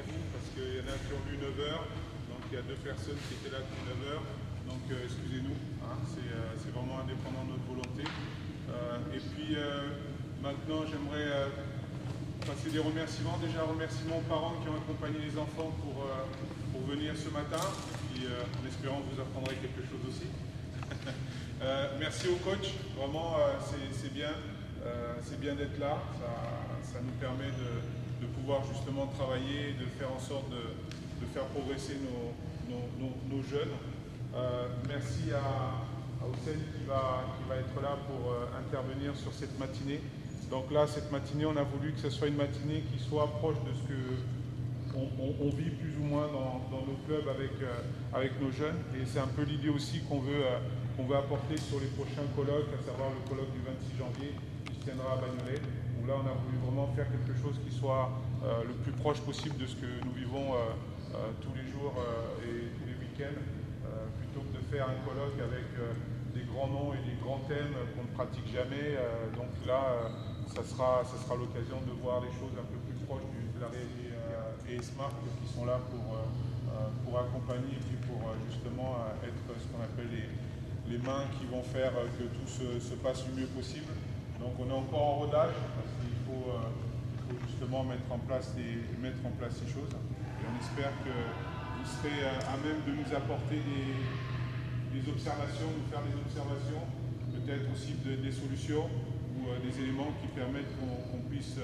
rendez-vous parce qu'il y en a qui ont vu 9 heures. Donc il y a 2 personnes qui étaient là depuis 9 heures. Donc excusez-nous, hein, c'est vraiment indépendant de notre volonté. Et puis maintenant j'aimerais passer des remerciements. Déjà remerciements aux parents qui ont accompagné les enfants pour venir ce matin. Et puis en espérant que vous apprendrez quelque chose aussi. Merci au coach, vraiment c'est bien. C'est bien d'être là, ça nous permet de pouvoir justement travailler, de faire en sorte de faire progresser nos jeunes. Merci à Hussein qui va être là pour intervenir sur cette matinée. Donc là, cette matinée, on a voulu que ce soit une matinée qui soit proche de ce qu'on vit plus ou moins dans nos clubs avec nos jeunes. Et c'est un peu l'idée aussi qu'on veut apporter sur les prochains colloques, à savoir le colloque du 26 janvier. Tiendra à Bagnolet, où là on a voulu vraiment faire quelque chose qui soit le plus proche possible de ce que nous vivons tous les jours et tous les week-ends, plutôt que de faire un colloque avec des grands noms et des grands thèmes qu'on ne pratique jamais. Donc là, ça sera l'occasion de voir les choses un peu plus proches de la réalité et Smart qui sont là pour accompagner et puis pour justement être ce qu'on appelle les mains qui vont faire que tout se passe le mieux possible. Donc on est encore en rodage parce qu'il faut justement mettre en place ces choses. Et on espère que vous serez à même de nous apporter des observations, nous faire des observations, peut-être aussi des solutions ou des éléments qui permettent qu'on puisse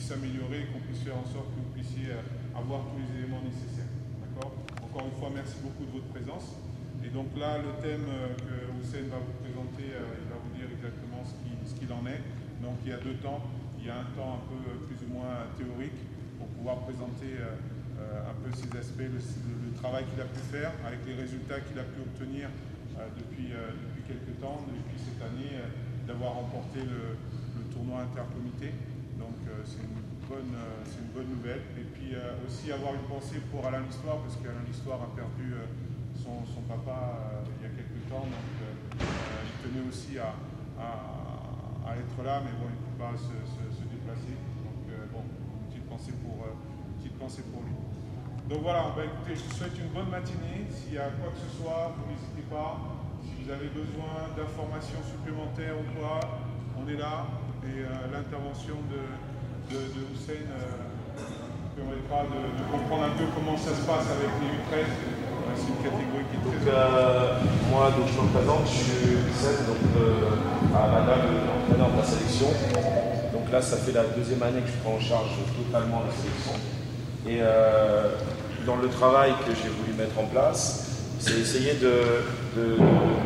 s'améliorer, qu'on puisse faire en sorte que vous puissiez avoir tous les éléments nécessaires. D'accord ? Encore une fois, merci beaucoup de votre présence. Et donc là, le thème que Hussein va vous présenter, il va vous dire exactement ce qu'il en est. Donc il y a 2 temps. Il y a un temps un peu plus ou moins théorique pour pouvoir présenter un peu ces aspects, le travail qu'il a pu faire avec les résultats qu'il a pu obtenir depuis quelques temps, depuis cette année, d'avoir remporté le tournoi intercomité. Donc c'est une bonne nouvelle. Et puis aussi avoir une pensée pour Alain L'Histoire, parce qu'Alain L'Histoire a perdu son papa il y a quelques temps, donc il tenait aussi à être là, mais bon, il ne peut pas se déplacer. Donc bon, une petite pensée pour lui. Donc voilà, écoutez, je vous souhaite une bonne matinée. S'il y a quoi que ce soit, vous n'hésitez pas. Si vous avez besoin d'informations supplémentaires ou quoi, on est là. Et l'intervention de Hussein permettra de comprendre un peu comment ça se passe avec les U13. C'est une catégorie qui est très moi, donc, je me présente, je suis Hussein, à Madame, l'entraîneur de la sélection. Donc là, ça fait la 2e année que je prends en charge totalement la sélection. Et dans le travail que j'ai voulu mettre en place, c'est essayer de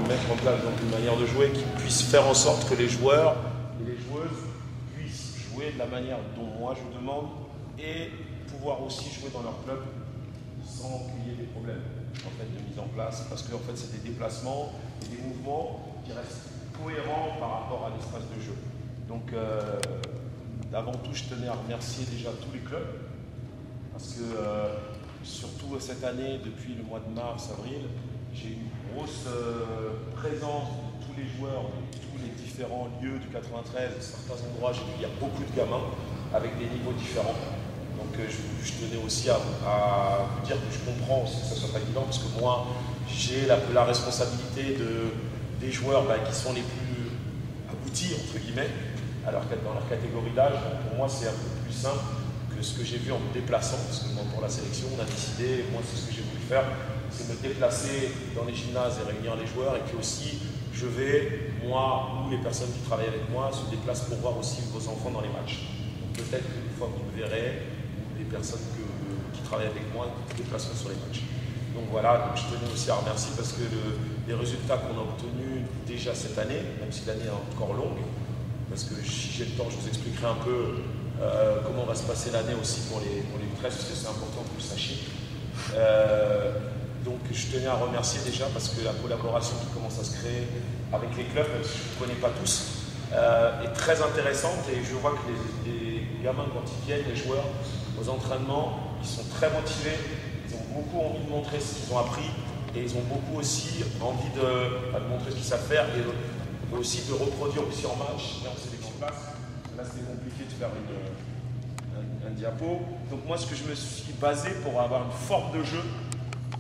mettre en place donc, une manière de jouer qui puisse faire en sorte que les joueurs et les joueuses puissent jouer de la manière dont moi je demande et pouvoir aussi jouer dans leur club sans qu'il y ait des problèmes en fait, de mise en place, parce que en fait, c'est des déplacements et des mouvements qui restent cohérents par rapport à l'espace de jeu. Donc, avant tout, je tenais à remercier déjà tous les clubs, parce que surtout cette année, depuis le mois de mars, avril, j'ai eu une grosse présence de tous les joueurs de tous les différents lieux du 93. Certains endroits, j'ai vu il y a beaucoup de gamins avec des niveaux différents. Donc je tenais aussi à vous dire que je comprends aussi que ça soit pas évident, parce que moi j'ai la responsabilité des joueurs qui sont les plus aboutis entre guillemets dans leur catégorie d'âge. Pour moi c'est un peu plus simple que ce que j'ai vu en me déplaçant, parce que moi, pour la sélection on a décidé, moi c'est ce que j'ai voulu faire, c'est me déplacer dans les gymnases et réunir les joueurs, et puis aussi je vais, moi ou les personnes qui travaillent avec moi, se déplacent pour voir aussi vos enfants dans les matchs. Donc peut-être qu'une fois vous me verrez, les personnes qui travaillent avec moi qui se déplaceront sur les matchs. Donc voilà, donc je tenais aussi à remercier parce que les résultats qu'on a obtenus déjà cette année, même si l'année est encore longue, parce que si j'ai le temps, je vous expliquerai un peu comment va se passer l'année aussi pour les U13, parce que c'est important que vous le sachiez. Donc je tenais à remercier déjà parce que la collaboration qui commence à se créer avec les clubs, même si je ne connais pas tous, est très intéressante, et je vois que les gamins, quand ils viennent, les joueurs, aux entraînements, ils sont très motivés, ils ont beaucoup envie de montrer ce qu'ils ont appris, et ils ont beaucoup aussi envie de montrer ce qu'ils savent faire, et aussi de reproduire aussi en match et en sélection. Là, c'était compliqué de faire un diapo. Donc moi, ce que je me suis basé pour avoir une forme de jeu,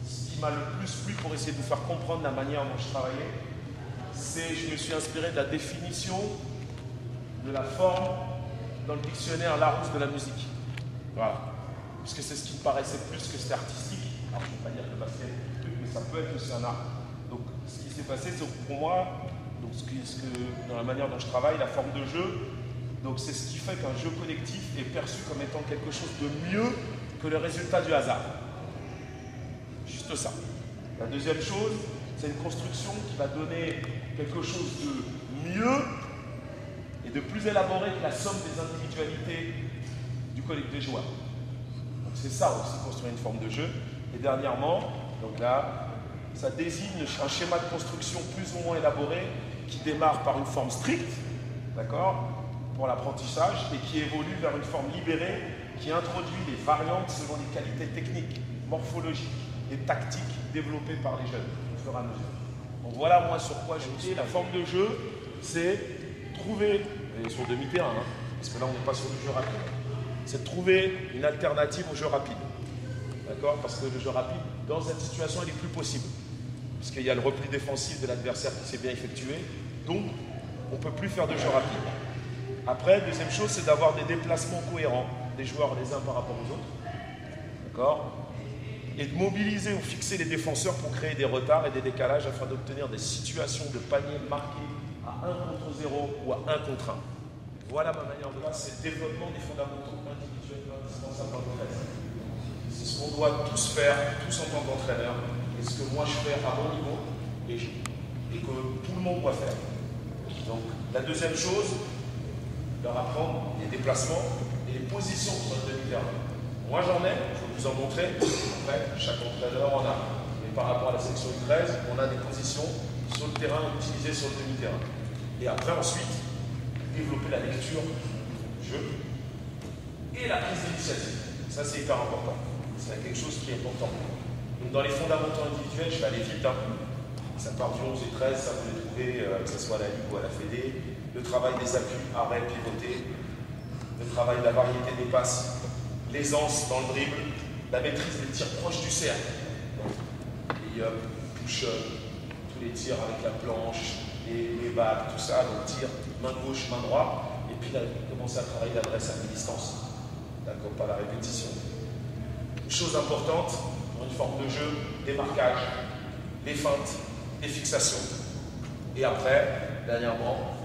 ce qui m'a le plus plu pour essayer de vous faire comprendre la manière dont je travaillais, c'est je me suis inspiré de la définition de la forme dans le dictionnaire Larousse de la musique. Voilà. Parce que c'est ce qui me paraissait plus que c'était artistique. Alors je ne peux pas dire que le basket, mais ça peut être aussi un art. Donc ce qui s'est passé, c'est pour moi, donc dans la manière dont je travaille, la forme de jeu, donc c'est ce qui fait qu'un jeu collectif est perçu comme étant quelque chose de mieux que le résultat du hasard. Juste ça. La deuxième chose, c'est une construction qui va donner quelque chose de mieux et de plus élaboré que la somme des individualités du collectif des joueurs. Donc c'est ça aussi, construire une forme de jeu. Et dernièrement, donc là, ça désigne un schéma de construction plus ou moins élaboré qui démarre par une forme stricte, d'accord, pour l'apprentissage, et qui évolue vers une forme libérée qui introduit les variantes selon les qualités techniques, morphologiques et tactiques développées par les jeunes au fur et à mesure. Donc voilà moi sur quoi je dis. La forme de jeu, c'est trouver, et sur demi-terrain, hein, parce que là on n'est pas sur du jeu rapide, c'est de trouver une alternative au jeu rapide. D'accord? Parce que le jeu rapide, dans cette situation, il est plus possible. Parce qu'il y a le repli défensif de l'adversaire qui s'est bien effectué. Donc, on ne peut plus faire de jeu rapide. Après, deuxième chose, c'est d'avoir des déplacements cohérents des joueurs les uns par rapport aux autres. D'accord? Et de mobiliser ou fixer les défenseurs pour créer des retards et des décalages afin d'obtenir des situations de panier marquées à 1 contre 0 ou à 1 contre 1. Voilà ma manière de voir, c'est le développement des fondamentaux individuels indispensables dans le reste. C'est ce qu'on doit tous faire, tous en tant qu'entraîneur, et ce que moi je fais à mon niveau et que tout le monde doit faire. Donc la deuxième chose, leur apprendre les déplacements et les positions sur le demi-terrain. Moi j'en ai, je vais vous en montrer. Après, chaque entraîneur en a. Mais par rapport à la section U13, on a des positions sur le terrain utilisées sur le demi-terrain. Et après ensuite, développer la lecture du jeu et la prise d'initiative. Ça c'est hyper important. C'est quelque chose qui est important. Donc dans les fondamentaux individuels, je vais aller vite. Hein. Ça part du 11 et 13, ça vous les trouvez, que ce soit à la Ligue ou à la Fédé. Le travail des appuis, arrêt, pivoté. Le travail de la variété des passes. L'aisance dans le dribble. La maîtrise des tirs proches du cercle. Les push-up, tous les tirs avec la planche, les balles, tout ça. Donc tir, main gauche, main droite. Et puis là, commencer à travailler l'adresse à mi-distance. D'accord, pas la répétition. Une chose importante pour une forme de jeu, des marquages, des feintes, des fixations. Et après, dernièrement,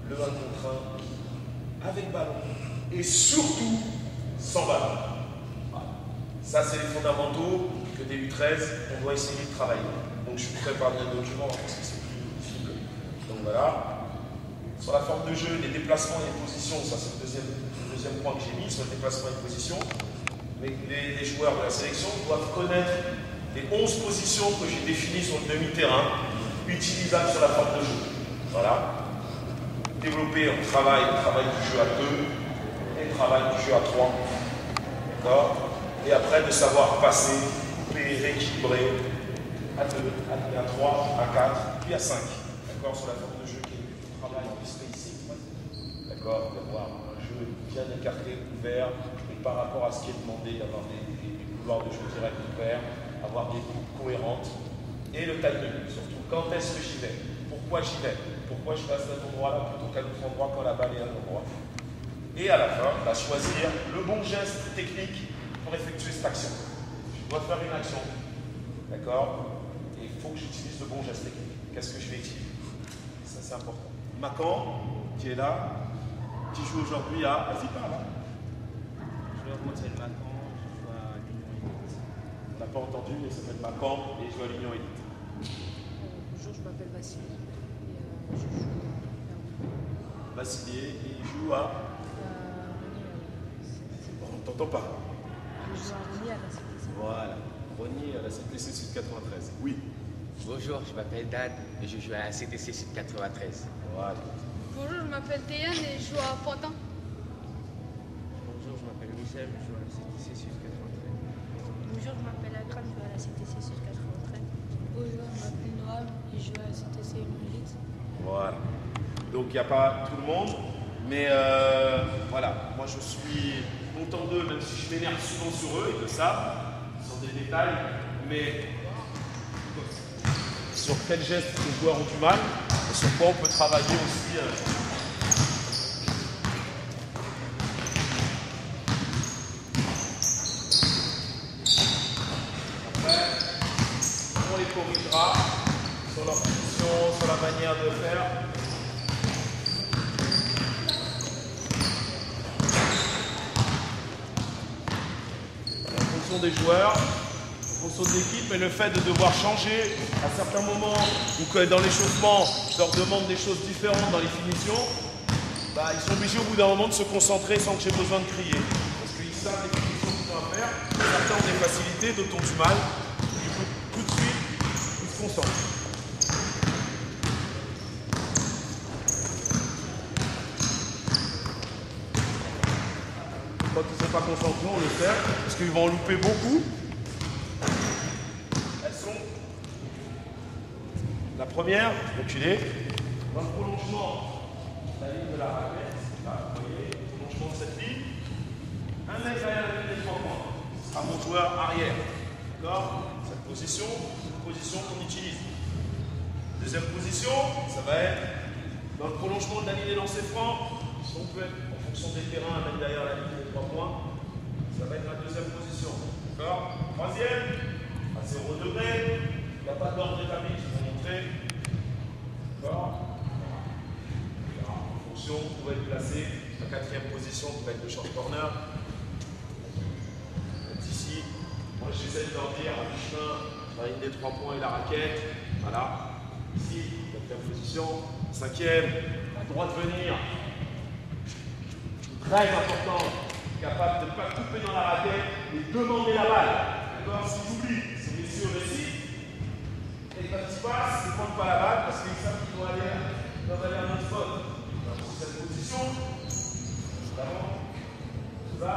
le 1 contre 1 avec ballon. Et surtout, sans ballon. Voilà. Ça, c'est les fondamentaux que dès U13, on doit essayer de travailler. Donc, je vous prépare bien le document parce que c'est plus difficile. Donc, voilà. Sur la forme de jeu, les déplacements et les positions, ça, c'est le deuxième point que j'ai mis sur les déplacements et les positions. Mais les joueurs de la sélection doivent connaître les 11 positions que j'ai définies sur le demi-terrain, utilisables sur la forme de jeu. Voilà. Développer un travail du jeu à 2 et le travail du jeu à 3. D'accord? Et après, de savoir passer, couper, rééquilibrer à 2, à 3, à 4, puis à 5. D'accord? Sur la forme de jeu qui est le travail du spacing. D'accord? D'avoir un jeu bien écarté, ouvert. Par rapport à ce qui est demandé, d'avoir des couloirs de jeu direct ouverts, avoir des coupes cohérentes, et le timing, surtout quand est-ce que j'y vais, pourquoi j'y vais, pourquoi je passe à cet endroit-là plutôt qu'à l'autre endroit quand la balle est à l'endroit. Et à la fin, bah, choisir le bon geste technique pour effectuer cette action. Je dois faire une action, d'accord? Et il faut que j'utilise le bon geste technique. Qu'est-ce que je vais utiliser? Ça c'est important. Macan, qui est là, qui joue aujourd'hui à... Vas-y, parle là. Moi, c'est Macan, je joue à l'Union Élite. On n'a pas entendu, mais ça s'appelle Macan et je joue à l'Union Élite. Bonjour, je m'appelle Vassili et je joue à Vassili et il joue à... On ne t'entend pas. Je joue à Rony à la CTC. Voilà, Rony à la CTC Sud 93. Oui. Bonjour, je m'appelle Dan et je joue à la CTC Sud 93. Voilà. Bonjour, je m'appelle Théane et je joue à Pantin. Bonjour, je m'appelle Michel, je joue à la CTC Sud 93. Bonjour, je m'appelle Akram, je joue à la CTC Sud 93. Bonjour, je m'appelle Noam et je joue à la CTC Union Élite. Voilà. Donc il n'y a pas tout le monde, Mais voilà, moi je suis content d'eux, même si je m'énerve souvent sur eux, ils le savent, ce sont des détails, mais sur quel geste les joueurs ont du mal, et sur quoi on peut travailler aussi. Après, on les corrigera sur leur position, sur la manière de faire. Des joueurs, en fonction de l'équipe, et le fait de devoir changer à certains moments ou que dans l'échauffement, je leur demande des choses différentes dans les finitions, bah, ils sont obligés au bout d'un moment de se concentrer sans que j'ai besoin de crier. Parce qu'ils savent les finitions qu'ils ont à faire, certains ont des facilités, d'autres ont du mal. Du coup, tout de suite, ils se concentrent. Quand ils ne sont pas concentrés, on le sait, parce qu'ils vont en louper beaucoup. Elles sont la première, reculée, dans le prolongement de la ligne de la raquette. Là, vous voyez, le prolongement de cette ligne. Un mètre derrière la ligne des 3 points. Ce sera mon joueur arrière. D'accord? Cette position, c'est une position qu'on utilise. Deuxième position, ça va être dans le prolongement de la ligne des lancers francs. On peut être en fonction des terrains à mettre derrière la ligne des 3 points. Ça va être la deuxième position. D'accord? Troisième, à 0 degré. Il n'y a pas d'ordre établi, je vais vous montrer. D'accord? En fonction, vous pouvez être placé. La quatrième position, vous pouvez être le short corner. Ici, moi j'essaie de leur dire à mi-chemin, la ligne des 3 points et la raquette. Voilà. Ici, quatrième position. Cinquième, à droite venir. Très important, capable de ne pas couper dans la raquette et demander la balle. D'accord? Si j'oublie, ces messieurs récits, et quand ils passent, ils ne prennent pas la balle parce qu'ils savent qu'ils doivent aller à un autre spot. Dans cette position, d'avant, tout va.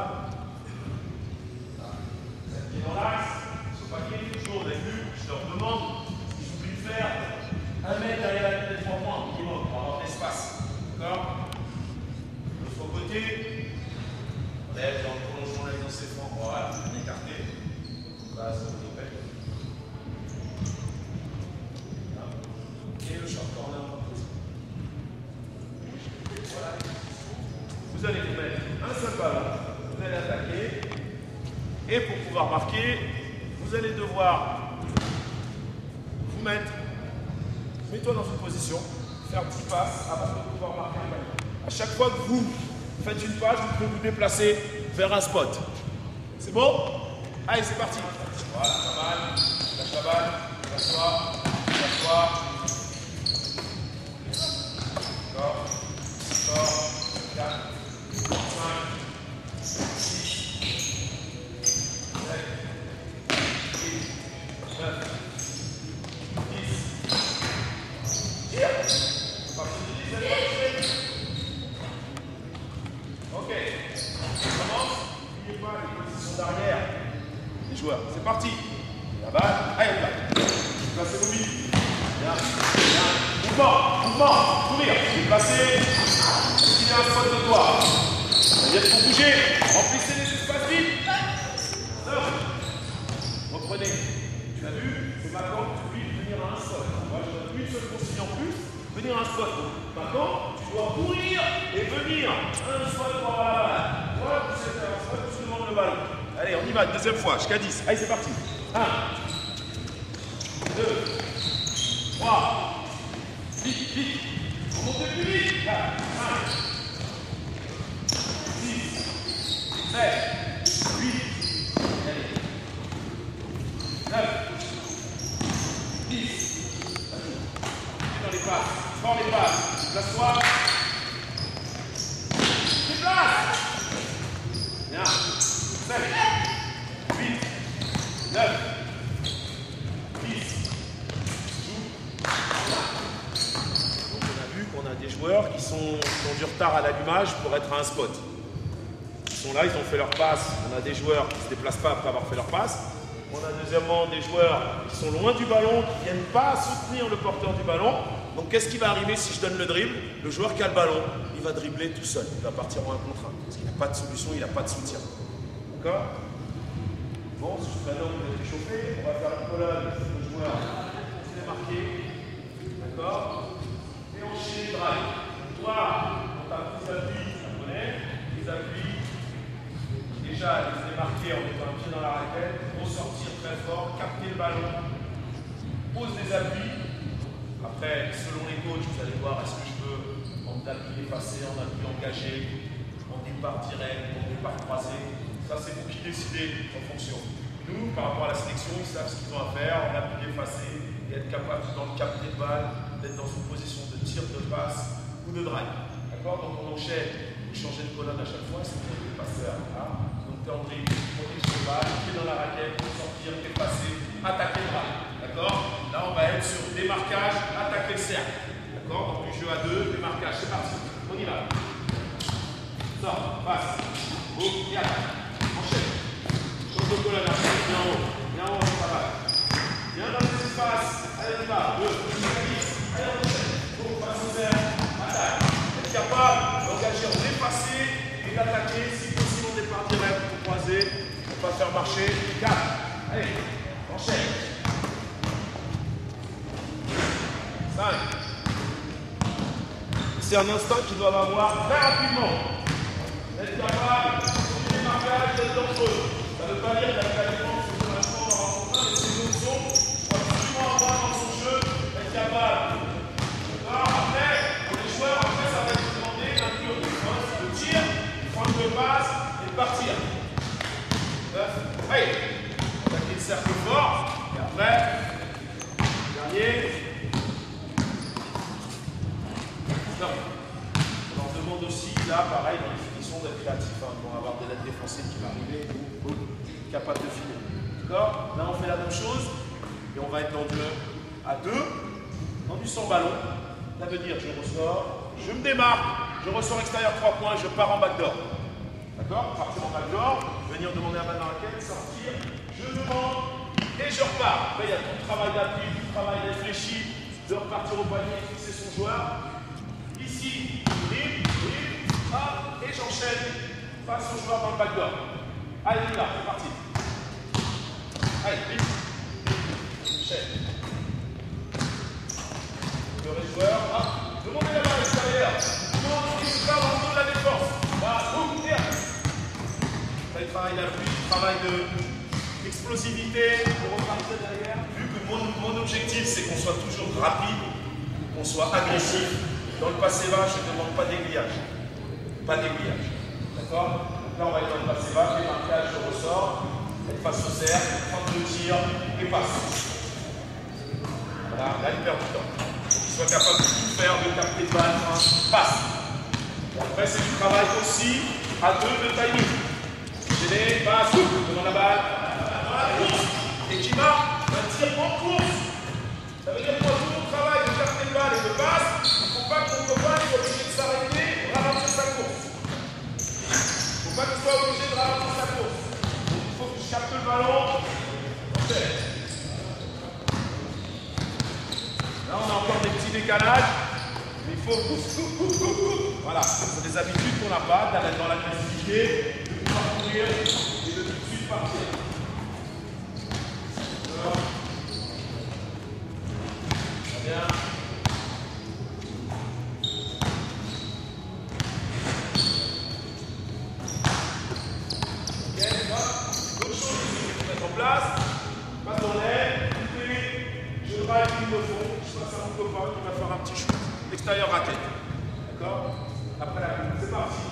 Cette pied dans l'axe, ce paquet, toujours, vous avez vu, je leur demande s'ils oublient de faire 1 mètre derrière la ligne des 3 points minimum pour avoir de l'espace. D'accord? L'autre côté, on est dans le prolongement de la ligne des francs. Voilà, on est écarté. Là, ça vous le fait. Et le short corner en position. Voilà. Vous allez vous mettre un seul ballon, vous allez attaquer. Et pour pouvoir marquer, vous allez devoir vous mettre, mets-toi dans une position, faire 10 passes avant de pouvoir marquer un ballon. À chaque fois que vous faites une passe, vous pouvez vous déplacer vers un spot. C'est bon? Allez, c'est parti. Voilà, pas mal. Lâche la balle, s'assoit, s'assoit. Encore, encore, 4, 5, 6, 7, 8, 9, 10. Tire. C'est parti de 10, allez, ok, on commence. N'oubliez pas les positions d'arrière des joueurs. C'est parti. La balle, allez, on va. Placez-vous vite. Bien, bien. Mouvement, mouvement, courir. Déplacez. Il y a un spot de toi. C'est-à-dire qu'il faut bouger. Remplissez les espaces vides. Reprenez. Tu as vu, c'est maintenant que tu oublies de venir à un spot. Moi, je donne une seule consigne en plus. Venir à un spot. Maintenant, tu dois courir et venir à un spot pour avoir la balle. Voilà, tu sais faire un spot, tu demandes le ballon. Allez, on y va, deuxième fois, jusqu'à 10. Allez, c'est parti. 1, 2, 3, vite, vite. On monte plus vite. 4, 5, 6, 7, 8, 9, 10. Dans les passes, fort les passes. Place-toi. Déplace. Bien. 7, 8, 9, 10. Donc on a vu qu'on a des joueurs qui ont du retard à l'allumage pour être à un spot. Ils sont là, ils ont fait leur passe. On a des joueurs qui ne se déplacent pas après avoir fait leur passe. On a deuxièmement des joueurs qui sont loin du ballon, qui ne viennent pas soutenir le porteur du ballon. Donc qu'est-ce qui va arriver si je donne le dribble? Le joueur qui a le ballon, il va dribbler tout seul. Il va partir en 1 contre 1. Parce qu'il n'a pas de solution, il n'a pas de soutien. D'accord? Bon, maintenant vous êtes échauffé, on va faire une colonne de joueurs démarqués. D'accord? Et enchaîner les drives. Toi, on tape les appuis, ça connaît, les appuis. Déjà, les démarquer en mettant un pied dans la raquette, ressortir très fort, capter le ballon, pose des appuis. Après, selon les coachs, vous allez voir, est-ce que je peux en appui effacé, en appui engagé, en départ direct, en départ croisé. Ça, c'est vous qui décidez en fonction. Nous, par rapport à la sélection, ils savent ce qu'ils ont à faire, en appui effacé, et être capable, dans le capter de balle, d'être dans une position de tir, de passe ou de drive. D'accord? Donc on enchaîne, vous changez de colonne à chaque fois, c'est pour les passeurs. Hein? Donc tu es en drive, protection de balle, pied dans la raquette, sortir, effacer, attaquer le drive. D'accord? Là, on va être sur démarquage, attaquer le cercle. D'accord? Donc du jeu à 2, démarquage, c'est parti. On y va. Sors, passe, boum, et attaque. Enchaîne. Change de colonne, bien en haut. Bien en haut, ça va. Viens dans les espaces. Allez, on y va. 2, 10. Allez, on enchaîne. Boum, passe au cercle. Attaque. Être capable d'engager en dépassé et d'attaquer. Si possible, on départ direct pour croiser. On va faire marcher. 4. Allez, enchaîne. 5. C'est un instinct qu'ils doivent avoir très rapidement. Être capable de démarquage, d'être dangereux. Ça ne veut pas dire qu'avec la défense, c'est pour l'instant dans l'entretien, mais c'est une option. Il faut absolument avoir dans son jeu, être capable. Alors après, pour les joueurs, après, ça va être demandé d'inclure des points de tir, de prendre de passe et de partir. Allez, attaquer le cercle fort, et après, dernier. On leur demande aussi, là, pareil, dans les finitions, d'être créatif. Hein, pour avoir des lettres défensives qui vont arriver, capable de finir. D'accord? Là, on fait la même chose, et on va être dans du à 2, dans du sans ballon. Ça veut dire, je ressors, je me démarque, je ressors extérieur 3 points, je pars en backdoor. D'accord? Partir en backdoor, venir demander un balle dans la raquette, sortir, je demande, et je repars. Après, il y a tout le travail d'appui, tout le travail réfléchi, de repartir au panier, fixer son joueur. Ici, hop, et j'enchaîne face au joueur dans le backdoor. Allez, on y va, c'est parti. Allez, vite. J'enchaîne. Le joueur, hop, demandez la main à l'extérieur. Demandez ce qu'il fait dans le dos de la défense. Là, boum, et là, il travaille d'appui, travail d'explosivité pour repartir derrière. Vu que mon objectif, c'est qu'on soit toujours rapide, qu'on soit agressif. Dans le passé bas, je ne demande pas d'aiguillage. Pas d'aiguillage. D'accord? Là, on va être dans le passé bas, démarquage, je ressors, être face au cercle, prendre le tir et passe. Voilà, là, il perd du temps. Qu'il soit capable de tout faire, de capter de balle, passe. Et après, c'est du travail aussi à 2 de timing. Gêné, passe, devant la balle, dans la course. Et qui marque un tir en course. Ça veut dire que tout mon travail de capter de balle et de passe, pas que mon copain soit obligé de s'arrêter, ralentir sa course. Il ne faut pas qu'il soit obligé de ralentir sa course. Donc il faut que je capte le ballon. Là on a encore des petits décalages, mais il faut voilà, c'est des habitudes qu'on n'a pas, d'être dans l'agressivité, de pouvoir courir et de tout de suite partir. Très bien. Passe dans l'air, je drive une de fond, je passe à mon copain qui va faire un petit shoot. L'extérieur raquette. D'accord? Après la coupe, c'est parti.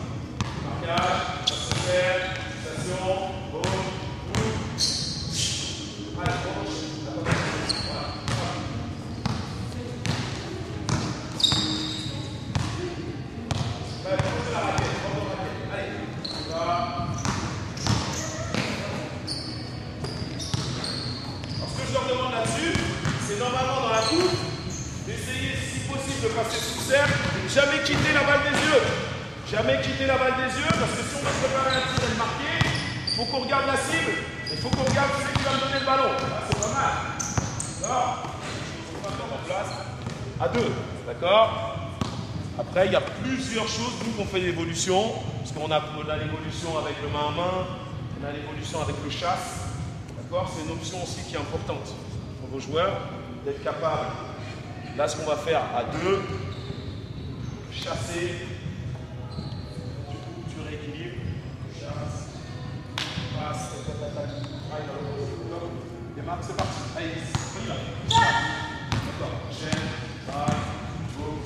Marquage, passe au cercle, station, boum, boum. Allez, branche. Voilà. Allez, prends la raquette, allez, on va. Je leur demande là-dessus, c'est normalement dans la coupe d'essayer si possible de passer sous le cercle, jamais quitter la balle des yeux. Jamais quitter la balle des yeux, parce que si on veut préparer un tir et le marquer, il faut qu'on regarde la cible, il faut qu'on regarde celui qui va me donner le ballon. Là, c'est pas mal. D'accord? On va mettre en place à 2. D'accord? Après, il y a plusieurs choses, nous, qu'on fait l'évolution, parce qu'on a l'évolution avec le main à main, on a l'évolution avec le chasse. D'accord? C'est une option aussi qui est importante pour vos joueurs, d'être capable. Là, ce qu'on va faire à deux, chasser, tu rééquilibres, chasse, passe, démarre, c'est parti. Allez, on y va. D'accord, chaîne, passe, go.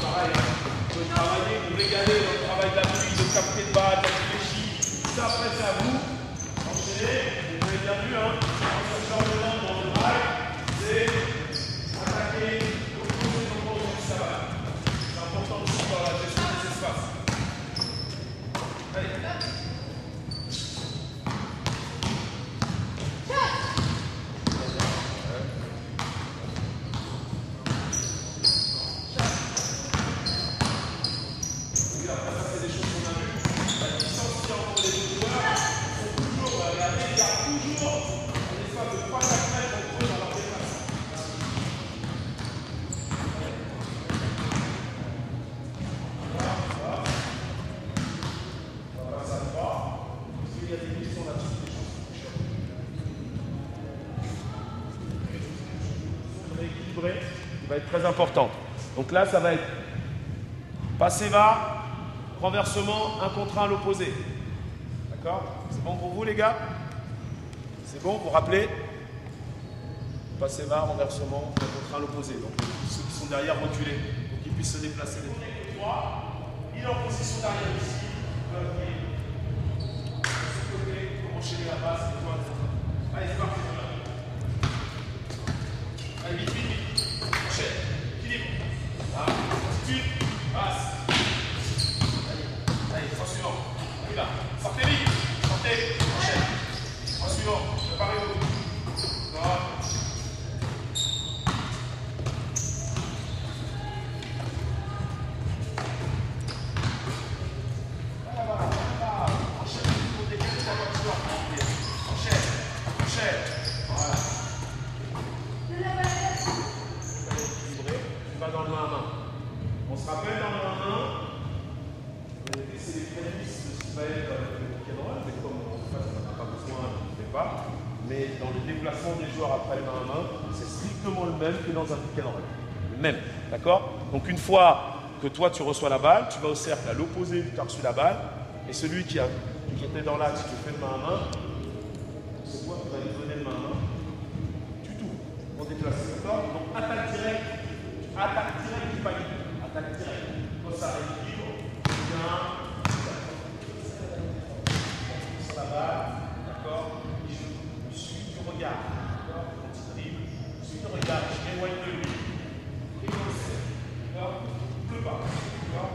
Pareil, vous pouvez travailler, vous régaler dans le travail d'appui, de capter de balle, de réfléchir. Ça, après, c'est à vous. Enchaînez, vous avez bien vu, hein. Ce genre de langue dans le drive, c'est attaquer, opposer dans le monde de sa balle. C'est important aussi dans la gestion des espaces. Allez. Va être très importante. Donc là, ça va être passer va, renversement, un contre un à l'opposé. D'accord? C'est bon pour vous, les gars? C'est bon, vous vous rappelez? Passer va, renversement, un contre un à l'opposé. Donc ceux qui sont derrière, reculer pour qu'ils puissent se déplacer. Les pieds droits, il est en position d'arrière ici. De ce côté, pour enchaîner la base. Allez, c'est parti. Allez, vite, vite, vite. Équilibre. Là, vite, passe. Allez, trois suivants. On y va. Sortez vite. Sortez. Enchaîne. Trois suivants. Préparez-vous. Voilà. Dans le main à main. On se rappelle dans le main à main, c'est les prémices de ce qui va être le pied droit, mais comme on n'a pas besoin, on ne fait pas. Mais dans le déplacement des joueurs après le main à main, c'est strictement le même que dans un pied droit. Le même, d'accord? Donc une fois que toi tu reçois la balle, tu vas au cercle à l'opposé du tu as reçu la balle, et celui qui était dans l'axe qui fait le main à main, c'est toi qui vas lui donner le main à main. Du tout, on déplace, d'accord? Donc attaque directe. Attaque directe du panier. Attaque directe. Quand ça équilibre, bien. Sur la balle. D'accord? Il suit du regard. D'accord? Quand il dribble, il suit du regard. Je m'éloigne de lui. Et comme c'est. D'accord? Il ne pleut pas. D'accord?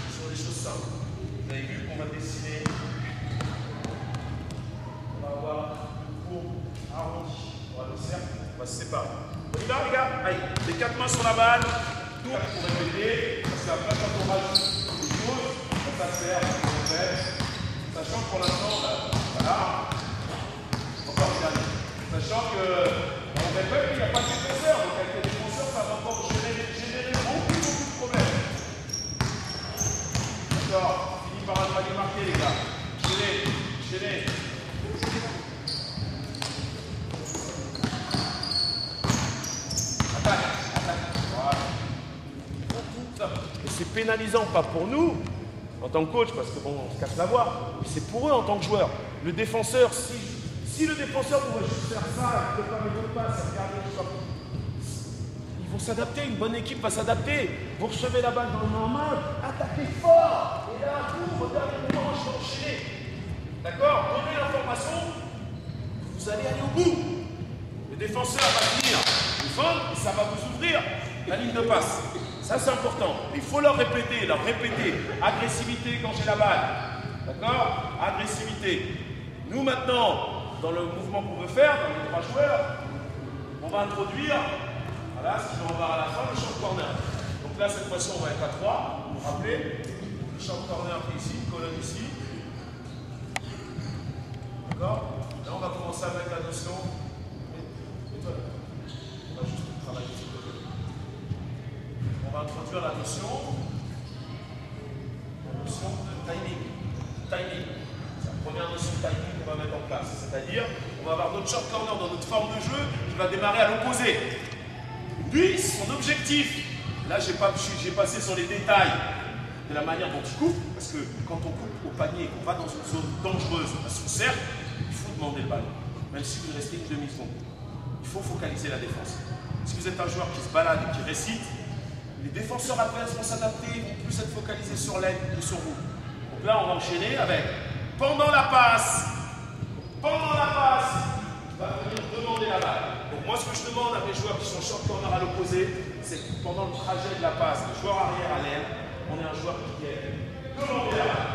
Ce sont des choses simples. Vous avez vu qu'on va dessiner. On va avoir le courbe arrondi. On va le cercle. On va se séparer. On y va, les gars? Allez, les quatre mains sur la balle, tour pour répéter, parce qu'après, quand on rajoute des choses, ça sert, on fait, sachant que pour l'instant, voilà, encore une dernière. Sachant qu'on répète qu'il n'y a pas de défenseur, donc avec les défenseurs, ça va encore générer beaucoup de problèmes. D'accord? Fini par un panier marqué, les gars. Enchaînez. Et c'est pénalisant, pas pour nous, en tant que coach, parce que bon, on se casse la voix, mais c'est pour eux en tant que joueurs. Le défenseur, si le défenseur pouvait juste faire ça, il ne peut pas mettre de passe, regarder tout ça. Ils vont s'adapter, une bonne équipe va s'adapter. Vous recevez la balle dans le main en main, attaquez fort. Et là, vous, regardez le moment, je vais enchaîner. D'accord? Donnez l'information, vous allez aller au bout. Le défenseur va venir défendre et ça va vous ouvrir la ligne de passe. Ça, c'est important. Il faut leur répéter. Agressivité quand j'ai la balle. D'accord? Agressivité. Nous, maintenant, dans le mouvement qu'on veut faire, dans les trois joueurs, on va introduire, voilà, ce qu'on va voir à la fin, le short corner. Donc là, cette fois-ci, on va être à 3. Vous vous rappelez? Le short corner qui est ici, une colonne ici. D'accord? Là, on va commencer avec la notion. Et toi, on va juste travailler ce côté. On va introduire la notion de timing. Timing. C'est la première notion de timing qu'on va mettre en place. C'est-à-dire, on va avoir notre short corner dans notre forme de jeu qui va démarrer à l'opposé. Lui, son objectif, là j'ai passé sur les détails de la manière dont il coupe, parce que quand on coupe au panier et qu'on va dans une zone dangereuse, sous cercle, il faut demander le ballon, même si vous restez une demi-seconde. Il faut focaliser la défense. Si vous êtes un joueur qui se balade et qui récite, les défenseurs adverses vont s'adapter, ils vont plus être focalisés sur l'aide que sur vous. Donc là, on va enchaîner avec pendant la passe, va venir demander la balle. Donc moi, ce que je demande à mes joueurs qui sont short corner à l'opposé, c'est que pendant le trajet de la passe, le joueur arrière à l'aile, on est un joueur qui est demandé la balle.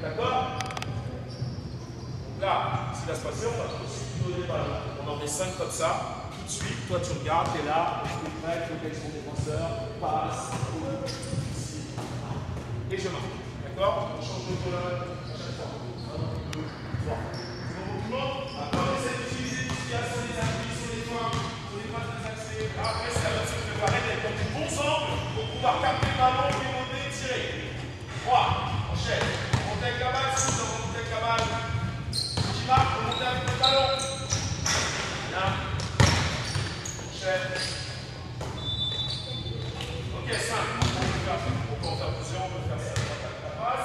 D'accord? Donc là, ce qui va se passer, on va aussi donner les balles. On en met 5 comme ça. Tout de suite, toi tu regardes, tu es là, tu es prêt, tu focalises ton défenseur, passe, ici, et je marque. D'accord? On change de colonne à chaque fois. 1, 2, 3. C'est bon pour tout le monde? Après, on essaie d'utiliser tout ce qu'il y a sur les appuis, sur les points, sur les passes des accès. Après, c'est la notion de préparer d'être dans du bon angle pour pouvoir capter le ballon, pivoter et tirer. 3. Enchaîne. On monte avec la balle, si on monte avec la balle. Qui marque, on monte avec le ballon. Bien. Enchaîne. Ok, 5. On peut en faire plusieurs, on peut faire ça.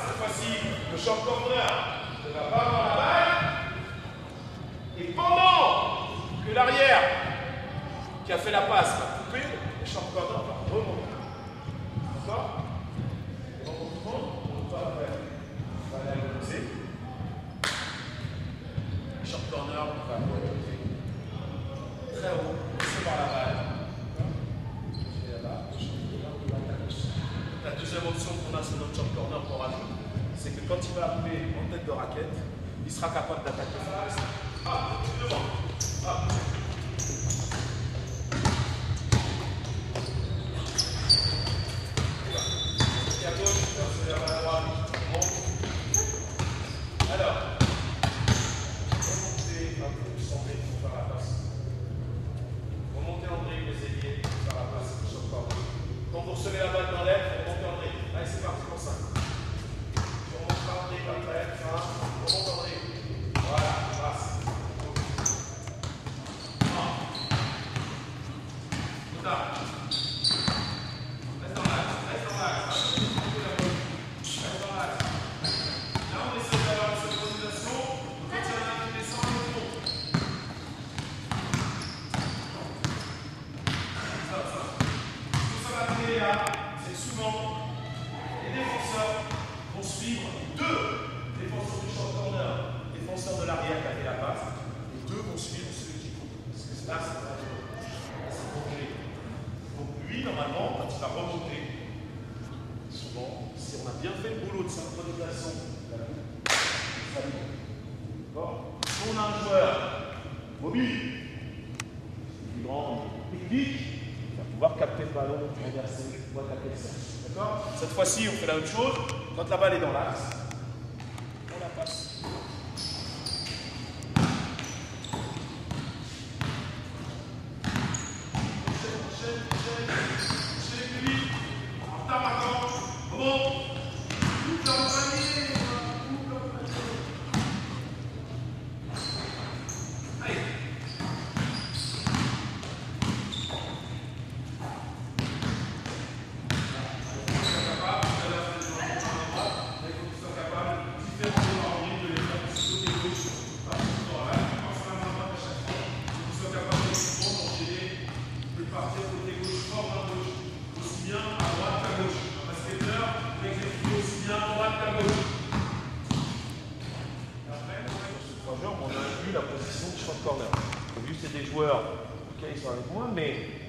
Cette fois-ci, le short corner ne va pas avoir la balle. Et pendant que l'arrière qui a fait la passe va couper, le short corner va remonter. D'accord? On ne va pas faire. On va aller à l'opposé. Le short corner va remonter très haut, recevoir la balle. La deuxième option qu'on a sur notre short corner pour rajouter, c'est que quand il va arriver en tête de raquette, il sera capable d'attaquer son adversaire. Ah, devant. Ah. Et à gauche, vers la droite, on monte. Alors, remontez un peu plus André pour faire la passe. Remontez André, les ailiers, pour faire la passe sur le short corner. Quand vous recevez la balle dans l'aile, remontez André. Allez, c'est parti pour 5. On remonte André comme ça, on remonte André. Voilà, passe. Reste dans l'axe, reste dans l'axe. Reste dans l'axe. Là, on essaie d'avoir une synchronisation. On retient la main qui descend et on monte. Tout ça va créer là, c'est souvent les défenseurs vont suivre deux défenseurs du short corner, défenseurs de l'arrière qui a fait la passe, et deux vont suivre celui qui coupe. Parce que là, c'est pas congé. Donc lui, normalement, quand il va remonter, souvent, si on a bien fait le boulot de synchronisation, la coupe, ça lui monte. D'accord? Si on a un joueur mobile, plus grand, technique, il va pouvoir capter le ballon, renverser, pouvoir taper le cercle. D'accord? Cette fois-ci, on fait la même chose. Quand la balle est dans l'axe, on la passe.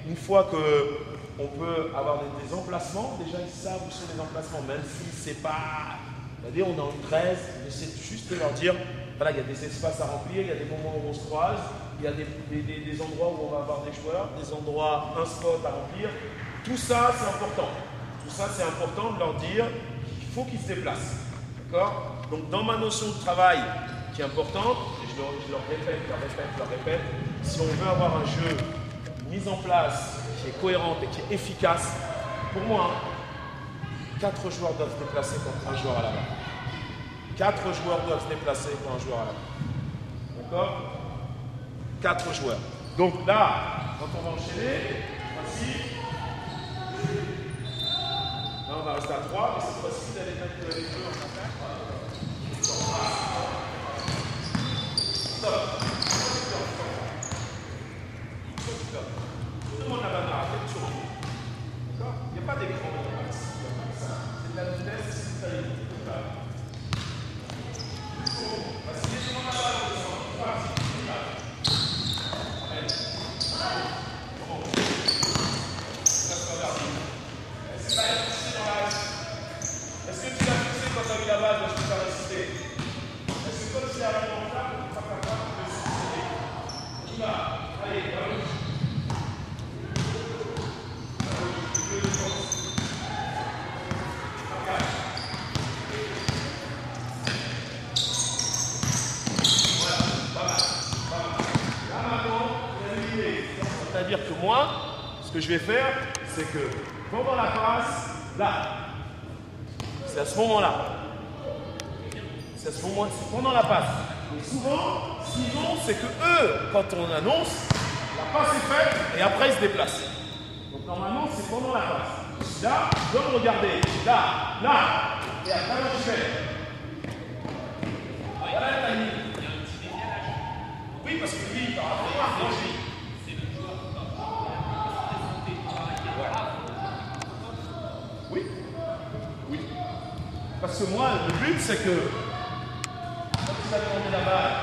Une fois qu'on peut avoir des emplacements, déjà ils savent où sont les emplacements, même si c'est pas. Regardez, on est en 13, j'essaie juste de leur dire voilà, il y a des espaces à remplir, il y a des moments où on se croise, il y a des endroits où on va avoir des joueurs, des endroits, un spot à remplir. Tout ça, c'est important. Tout ça, c'est important de leur dire qu'il faut qu'ils se déplacent. D'accord? Donc, dans ma notion de travail qui est importante, je leur répète. Si on veut avoir un jeu mis en place, qui est cohérente et qui est efficace, pour moi, 4 joueurs doivent se déplacer contre un joueur à la main. 4 joueurs doivent se déplacer pour un joueur à la main. D'accord? 4 joueurs. Donc là, quand on va enchaîner, voici. Là, on va rester à 3, mais cette fois-ci, vous allez mettre les deux en contact. Stop. Tout le monde a la main, arrêtez de tourner. D'accord? Il n'y a pas d'écran. C'est de la vitesse, c'est de la vitesse. C'est-à-dire que moi, ce que je vais faire, c'est que pendant la passe, là, c'est à ce moment-là. C'est à ce moment, c'est pendant la passe. Et souvent, sinon, c'est que eux, quand on annonce, la passe est faite et après ils se déplacent. Donc normalement, c'est pendant la passe. Là, je dois me regarder. Là, là, et après, je fais. Voilà le timing. Oui, parce que lui, par rapport à moi, oui. Parce que moi, le but, c'est que quand vous avez emmené la balle,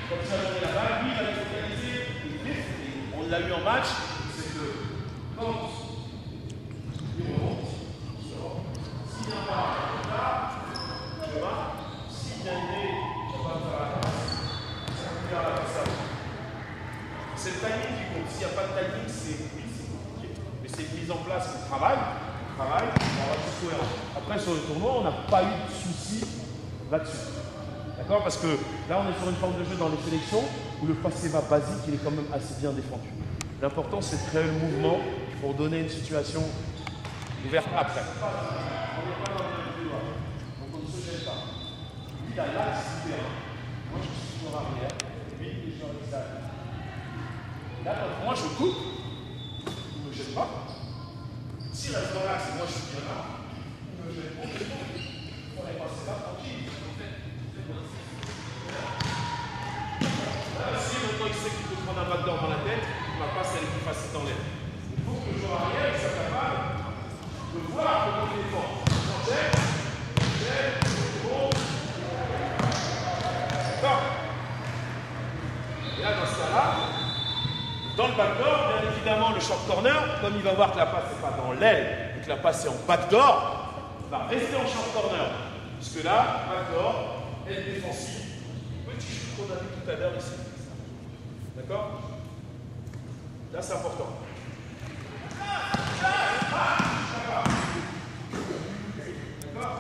quand vous avez emmené la balle, lui, il va être focalisé. On l'a eu en match, c'est que quand il remonte, il sort. S'il vient pas là, je marque. S'il vient aider, on va faire la passe. Ça va faire la passe avant. C'est le timing qui compte. S'il n'y a pas de timing, c'est compliqué. Mais c'est une mise en place qu'on travaille. On va être cohérent. Après, sur le tournoi, on n'a pas eu de soucis là-dessus. D'accord? Parce que là, on est sur une forme de jeu dans les sélections où le passé-va basique, il est quand même assez bien défendu. L'important, c'est de créer le mouvement pour donner une situation ouverte après. On n'est pas dans le même couloir. Donc, on ne se gêne pas. Lui, il a l'axe du terrain. Moi, je suis sur l'arrière. Lui, il est sur l'extérieur. Là, moi, je coupe. Il ne me gêne pas. S'il reste dans l'axe, moi je suis bien là, il me gêne complètement. On est passé là tranquille. Là aussi, maintenant il sait qu'il peut prendre un backdoor dans la tête, la passe elle est plus facile dans l'air. Il faut que le joueur arrière soit capable de voir comment il défend. On jette, bon. D'accord? Et là, dans ce cas-là, dans le backdoor, bien évidemment, le short corner, comme il va voir que la passe n'est pas dans l'aile et que la passe est en backdoor, il va rester en short corner. Puisque là, backdoor, aile défensive, petit shoot qu'on a vu tout à l'heure ici. D'accord? Là, c'est important. D'accord?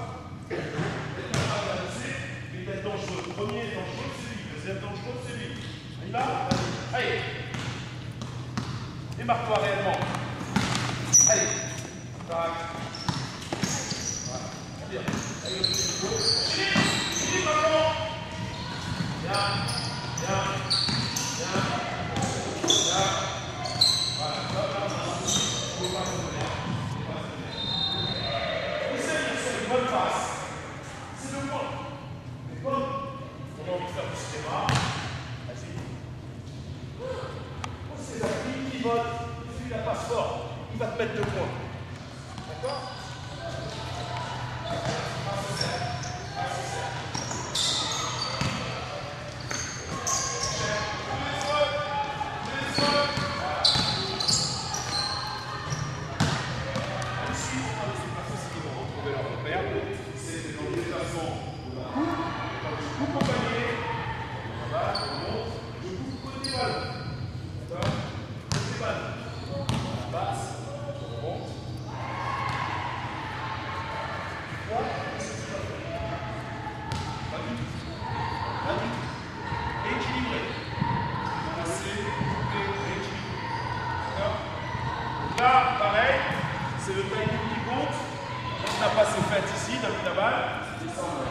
Il est dangereux. Le premier est dangereux, c'est lui. Le deuxième dangereux, c'est lui. Il va. Allez. Démarre-toi réellement. Allez. Tac. Voilà. Bien. Allez, le niveau. Chili, maintenant. Bien. Bien. Bien. Bien. Voilà. Il faut pas tomber. C'est une bonne passe. C'est le point. Mais comme on a envie de faire du cinéma, vas-y. C'est la ligne qui vote, celui la passe fort, il va te mettre 2 points. D'accord? faites ici, donne la balle, descendre.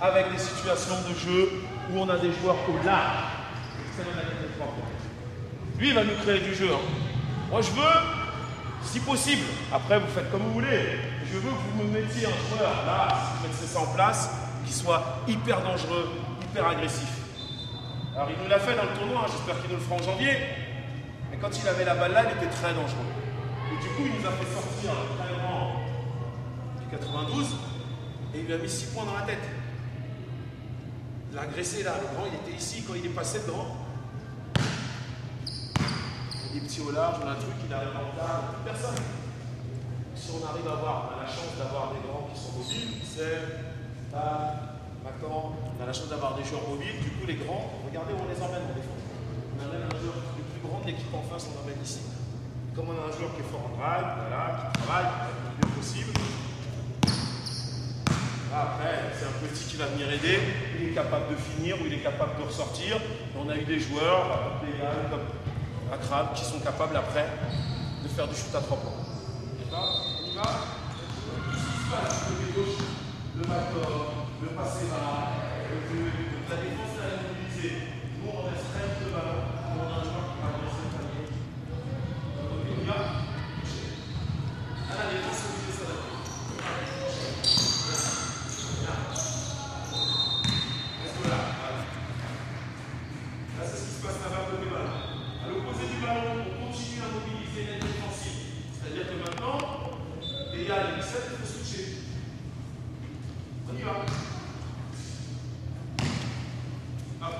Avec des situations de jeu où on a des joueurs au large. Lui, il va nous créer du jeu. Hein. Moi, je veux, si possible, après vous faites comme vous voulez, je veux que vous me mettiez un joueur là, si vous mettez ça en place, qui soit hyper dangereux, hyper agressif. Alors, il nous l'a fait dans le tournoi, hein, j'espère qu'il nous le fera en janvier. Mais quand il avait la balle là, il était très dangereux. Et du coup, il nous a fait sortir un très grand du 92 et il lui a mis 6 points dans la tête. Il l'a agressé là, le grand il était ici quand il est passé devant. Des petits au large, on a un truc, il arrive en retard, plus personne. Si on arrive à avoir, on a la chance d'avoir des grands qui sont mobiles, c'est maintenant, on a la chance d'avoir des joueurs mobiles, du coup les grands, regardez où on les emmène en défense. On amène un joueur le plus grand de l'équipe en face, on l'emmène ici. Comme on a un joueur qui est fort en drive, voilà, qui travaille le mieux possible. Après, c'est un petit qui va venir aider, il est capable de finir ou il est capable de ressortir. Et on a eu des joueurs, comme Pégal, comme Akrab, qui sont capables après de faire du shoot à 3 points. On y va. Tout ce qui se passe du côté gauche, le backdoor, le passé bas, la défense à la mobiliser. Nous, on laisse très de ballon, on a un joueur qui va lancer le panier. On y va. À la défense, c'est obligé de s'adapter. Là, c'est ce qui se passe là-bas côté ballon. À l'opposé du ballon, on continue à mobiliser l'aile défensive. C'est-à-dire que maintenant, il y a les 17, il faut switcher. On y va. Hop.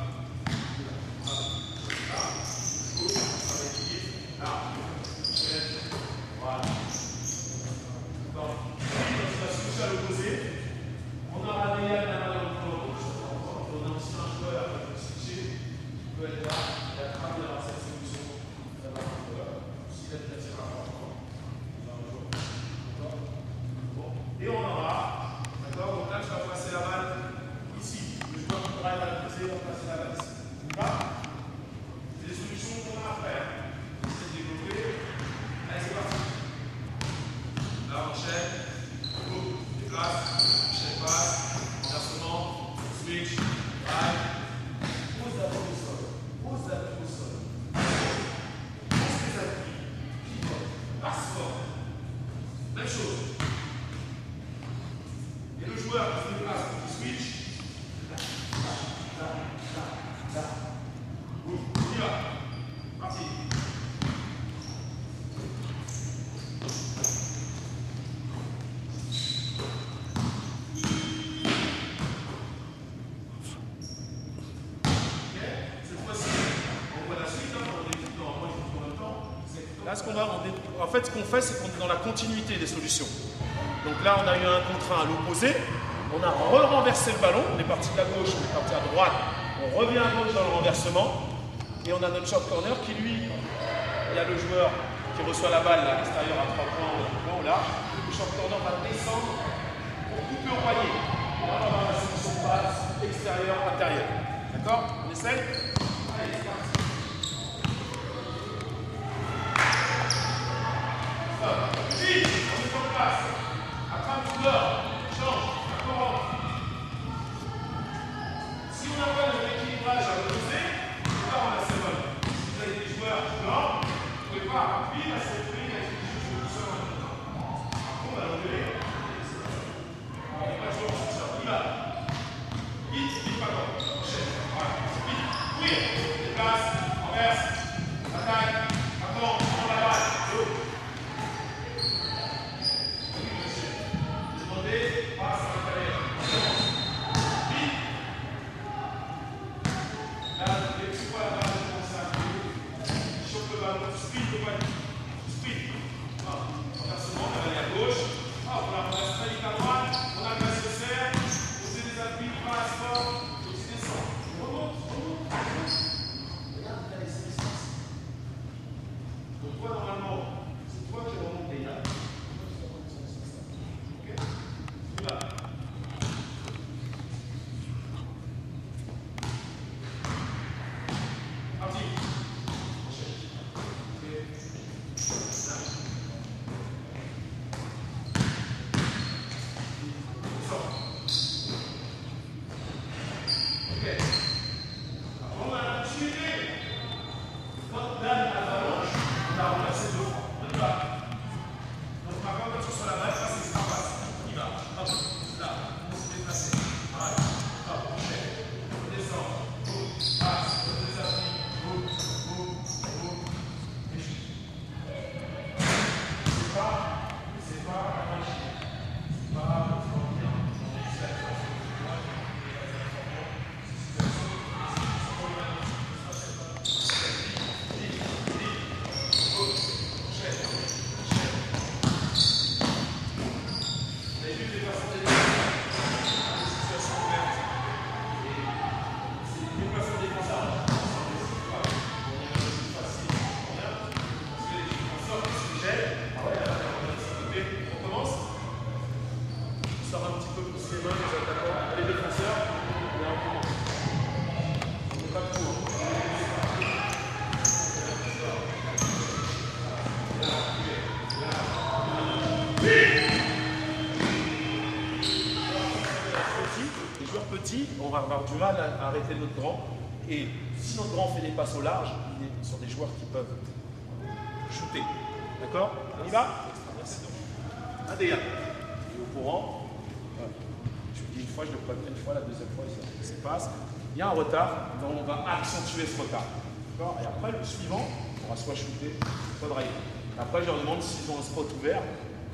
Là. Avec l'équipe. Là. Voilà. Bon. Quand il va switcher à l'opposé, on aura des liens là-bas dans le flanc gauche. On a aussi un joueur qui peut switcher, qui peut être là, et à travers d'avoir cette solution, d'avoir un joueur, s'il a de la tire à fort, il va un joueur. Bon. Et on aura, d'accord, donc là je vais passer la balle ici. Le joueur qui pourra être posé, on va passer la balle ici. C'est des solutions qu'on a à faire. On essaie de développer. Allez, c'est parti. Là on enchaîne, déplace, enchaîne passe, renversement, switch, drive. Pose la tête au sol. Pose la tête au sol. Pose les appuis. Pivot. Passe fort. Même chose. Et le joueur qui se déplace, qui switch. Là. Bouge. On y va. Parti. Là, en fait, ce qu'on fait, c'est qu'on est dans la continuité des solutions. Donc là, on a eu un contre 1 à l'opposé. On a renversé le ballon. On est parti de la gauche, on est parti à droite. On revient à gauche dans le renversement. Et on a notre short corner qui, lui, il y a le joueur qui reçoit la balle à l'extérieur à 3 points ou à 2 points au large. Le short corner va descendre pour couper au panier. Là, on va avoir la solution de passe extérieur, intérieur. D'accord? On essaye? Allez, c'est parti. Vite, on est en place. Attrape tout l'heure, change, accorde. Si on n'a pas de rééquilibrage à l'opposé, là on a ses bonnes. Si vous avez des joueurs blancs, vous ne pouvez pas appuyer à cette ligne avec les jeux tout seul en même temps. On va l'enlever. On n'est pas toujours sur ça. On y va. Vite, vite, pas grand. Enchaîne. Voilà. Vite. Oui. Déplace, renverse, attaque, accorde, prends la balle. Go. Passe à l'intérieur. Vite. Là, dès que tu vois la balle commencer à courir, tu chopes le ballon, tu sprints le panier. Tu sprints. Renversement, on va aller à gauche. parti. On va avoir du mal à arrêter notre grand. Et si notre grand fait des passes au large, il est sur des joueurs qui peuvent shooter. D'accord? On y va? Adéa. Il est au courant. Je vous dis une fois, je le prends une fois, la deuxième fois, ça se passe. Il y a un retard, donc on va accentuer ce retard. D'accord? Et après, le suivant, on va soit shooter, soit driver. Après, je leur demande s'ils ont un spot ouvert,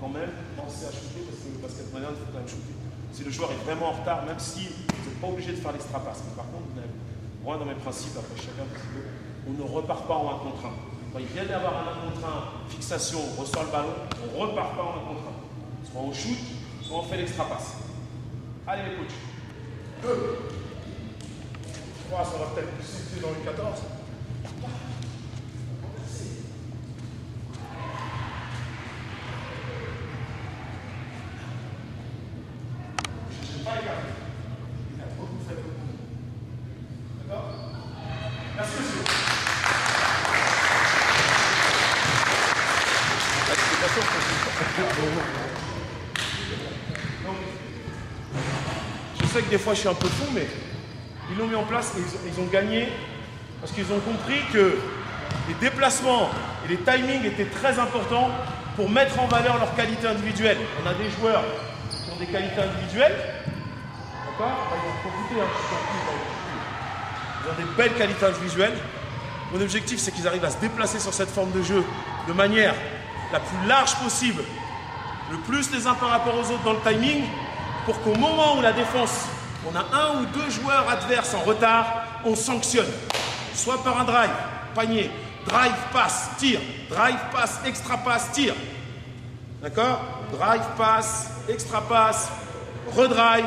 quand même, pensez à shooter, parce que le basket moderne, il faut quand même shooter. Si le joueur est vraiment en retard, même si vous n'êtes pas obligé de faire l'extra passe. Mais par contre, moi, dans mes principes, après chacun, on ne repart pas en 1 contre 1. Quand il vient d'avoir un 1 contre 1, fixation, on ressort le ballon, on ne repart pas en 1 contre 1. Soit on shoot, soit on fait l'extra passe. Allez les coachs. 2. 3, ça va peut-être plus citer dans le 14. Je sais que des fois je suis un peu fou, mais ils l'ont mis en place et ils ont gagné parce qu'ils ont compris que les déplacements et les timings étaient très importants pour mettre en valeur leurs qualités individuelles. On a des joueurs qui ont des qualités individuelles, d'accord? Ils ont des belles qualités individuelles. Mon objectif, c'est qu'ils arrivent à se déplacer sur cette forme de jeu de manière la plus large possible, le plus les uns par rapport aux autres dans le timing, pour qu'au moment où la défense, on a 1 ou 2 joueurs adverses en retard, on sanctionne. Soit par un drive, panier, drive, passe, tir, drive, passe, extra passe, tir. D'accord? Drive, passe, extra passe, redrive,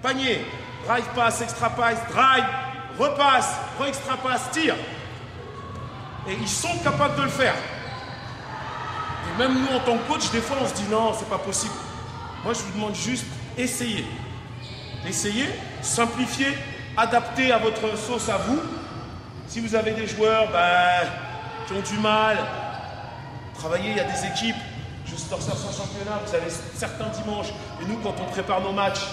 panier, drive, passe, extra passe, drive, repasse, re-extra passe, tir. Et ils sont capables de le faire. Et même nous, en tant que coach, des fois, on se dit non, c'est pas possible. Moi, je vous demande juste, essayez. Essayez, simplifiez, adaptez à votre sauce à vous. Si vous avez des joueurs qui ont du mal, travaillez, il y a des équipes. Juste dans certains championnats, vous avez certains dimanches. Et nous, quand on prépare nos matchs,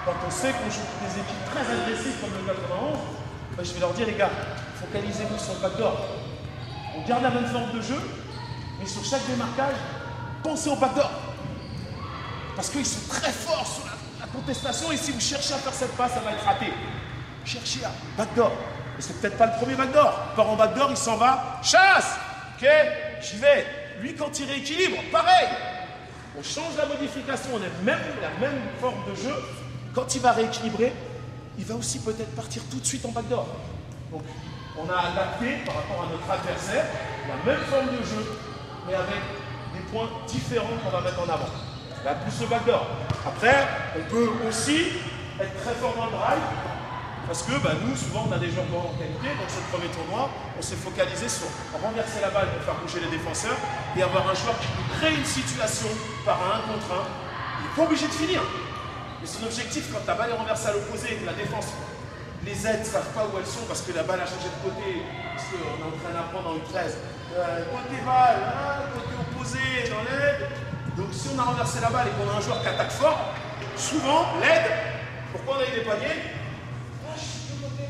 quand on sait qu'on joue des équipes très agressives comme le 91, je vais leur dire, les gars, focalisez-vous sur le backdoor. On garde la même forme de jeu, mais sur chaque démarquage, pensez au backdoor. Parce qu'ils sont très forts sur la contestation, et si vous cherchez à faire cette passe, ça va être raté. Cherchez à backdoor. Mais c'est peut-être pas le premier backdoor. Par en backdoor, il s'en va. Chasse! Ok, j'y vais. Lui, quand il rééquilibre, pareil. On change la modification, on a même la même forme de jeu. Quand il va rééquilibrer, il va aussi peut-être partir tout de suite en backdoor. Donc, on a adapté par rapport à notre adversaire la même forme de jeu, mais avec des points différents qu'on va mettre en avant. Là, plus le backdoor. Après, on peut aussi être très fort dans le drive, parce que nous, souvent, on a des joueurs en qualité. Dans ce premier tournoi, on s'est focalisé sur renverser la balle pour faire bouger les défenseurs et avoir un joueur qui peut créer une situation par un 1 contre 1. Il n'est pas obligé de finir. Mais son objectif, quand la balle est renversée à l'opposé et que la défense Les aides ne savent pas où elles sont parce que la balle a changé de côté. Parce qu'on est en train d'apprendre en U13. Côté balle, côté opposé, dans l'aide. Donc si on a renversé la balle et qu'on a un joueur qui attaque fort, souvent l'aide, pourquoi on a eu des paniers? Côté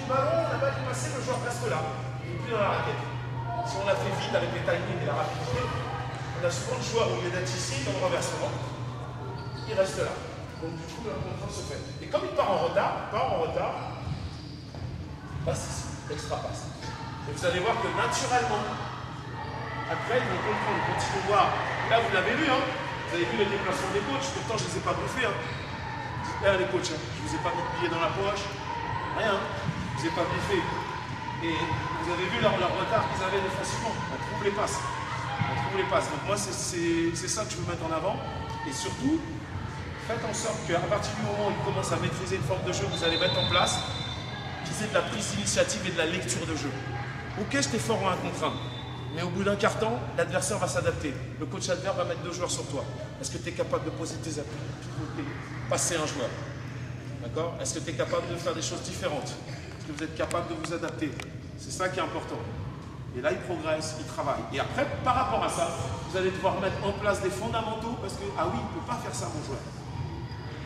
ballon, la balle est passée, le joueur reste là. Il n'est plus dans la raquette. Si on l'a fait vite avec les timings et la rapidité, on a souvent le joueur au lieu d'être ici dans le renversement, il reste là. Donc du coup, la contrainte se fait. Et comme il part en retard, passe ici, extra passe. Et vous allez voir que naturellement, après, ils vont comprendre, quand ils vont voir. Là, vous l'avez vu, hein, vous avez vu les déplacements des coachs, pourtant je ne les ai pas bouffés. Hein. Là, les coachs, hein, je ne vous ai pas mis de billets dans la poche, rien, je ne vous ai pas biffé. Et vous avez vu leur retard qu'ils avaient défensivement. On trouve les passes. Donc moi, c'est ça que je veux mettre en avant. Et surtout, faites en sorte qu'à partir du moment où ils commencent à maîtriser une forme de jeu, vous allez mettre en place, qu'ils aient de la prise d'initiative et de la lecture de jeu. Ok, je t'ai fort en 1 contre 1, mais au bout d'un quart-temps, l'adversaire va s'adapter. Le coach adverse va mettre 2 joueurs sur toi. Est-ce que tu es capable de poser tes appuis, passer un joueur? D'accord? Est-ce que tu es capable de faire des choses différentes? Est-ce que vous êtes capable de vous adapter? C'est ça qui est important. Et là, ils progressent, ils travaillent. Et après, par rapport à ça, vous allez devoir mettre en place des fondamentaux parce que, ah oui, il ne peut pas faire ça, mon joueur.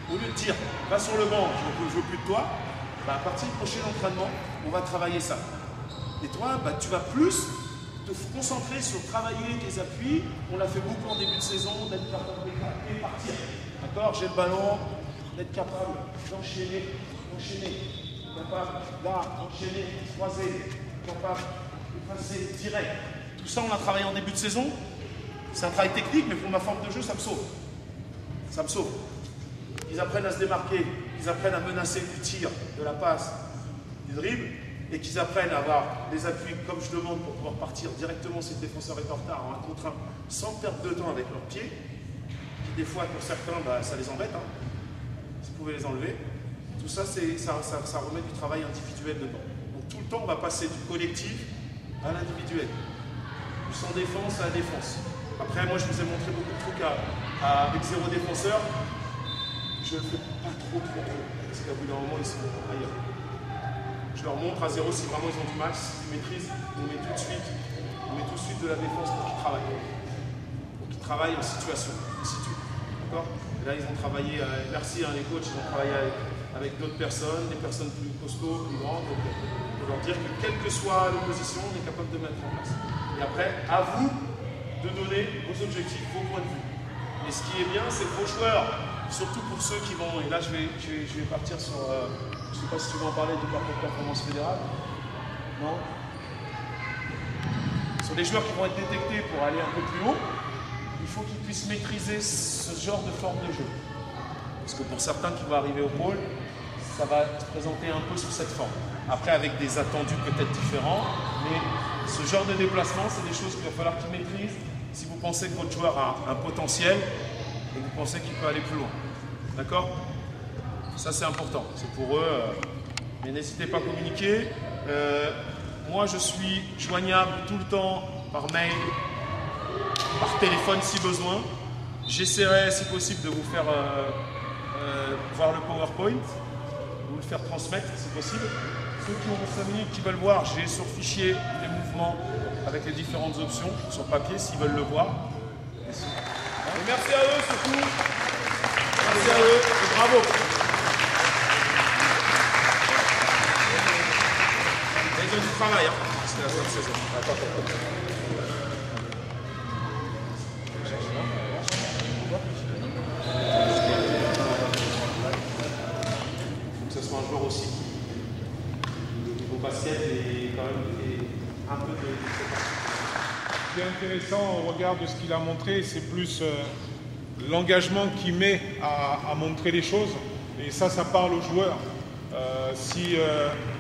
Au lieu de dire, va sur le banc, je ne veux plus de toi, bah, à partir du prochain entraînement, on va travailler ça. Et toi, bah, tu vas plus te concentrer sur travailler tes appuis. On l'a fait beaucoup en début de saison, d'être capable de partir. D'accord? J'ai le ballon, d'être capable d'enchaîner, capable d'enchaîner, croiser, capable de passer direct. Tout ça, on a travaillé en début de saison. C'est un travail technique, mais pour ma forme de jeu, ça me sauve. Ça me sauve. Ils apprennent à se démarquer, ils apprennent à menacer du tir, de la passe, du dribble, et qu'ils apprennent à avoir des appuis comme je demande pour pouvoir partir directement si le défenseur est en retard en 1 contre 1, sans perdre de temps avec leurs pieds, qui des fois pour certains, bah, ça les embête, hein, si vous pouvez les enlever. Tout ça, ça remet du travail individuel dedans. Donc tout le temps, on va passer du collectif à l'individuel, du sans défense à la défense. Après, moi, je vous ai montré beaucoup de trucs avec 0 défenseur. Je ne le fais pas trop, parce qu'à bout d'un moment, ils sont ailleurs. Je leur montre à 0 si vraiment ils ont du mal, si ils maîtrisent, on met tout de suite de la défense pour qu'ils travaillent. Pour qu'ils travaillent en situation, d'accord? Et là, ils ont travaillé, merci les coachs, ils ont travaillé avec d'autres personnes, des personnes plus costauds, plus grandes, donc pour leur dire que quelle que soit l'opposition, on est capable de mettre en place. Et après, à vous de donner vos objectifs, vos points de vue. Et ce qui est bien, c'est que vos joueurs, surtout pour ceux qui vont, et là je vais partir sur, je ne sais pas si tu veux en parler du parcours de performance fédérale, non? Sur les joueurs qui vont être détectés pour aller un peu plus haut, il faut qu'ils puissent maîtriser ce genre de forme de jeu. Parce que pour certains qui vont arriver au pôle, ça va se présenter un peu sous cette forme. Après avec des attendus peut-être différents, mais ce genre de déplacement, c'est des choses qu'il va falloir qu'ils maîtrisent si vous pensez que votre joueur a un potentiel et que vous pensez qu'il peut aller plus loin. D'accord? Ça c'est important, c'est pour eux. Mais n'hésitez pas à communiquer. Moi je suis joignable tout le temps par mail, par téléphone si besoin. J'essaierai si possible de vous faire voir le PowerPoint, vous le faire transmettre si possible. Ceux qui ont 5 minutes, qui veulent voir, j'ai sur fichier les mouvements avec les différentes options sur papier s'ils veulent le voir. Et merci à eux surtout. Merci à eux et bravo. Ils ont du travail, hein. C'est la fin de saison. Il faut que ce soit un joueur aussi. Au basket et quand même un peu de Ce qui est intéressant au regard de ce qu'il a montré, c'est plus l'engagement qu'il met à montrer les choses. Et ça parle aux joueurs. Si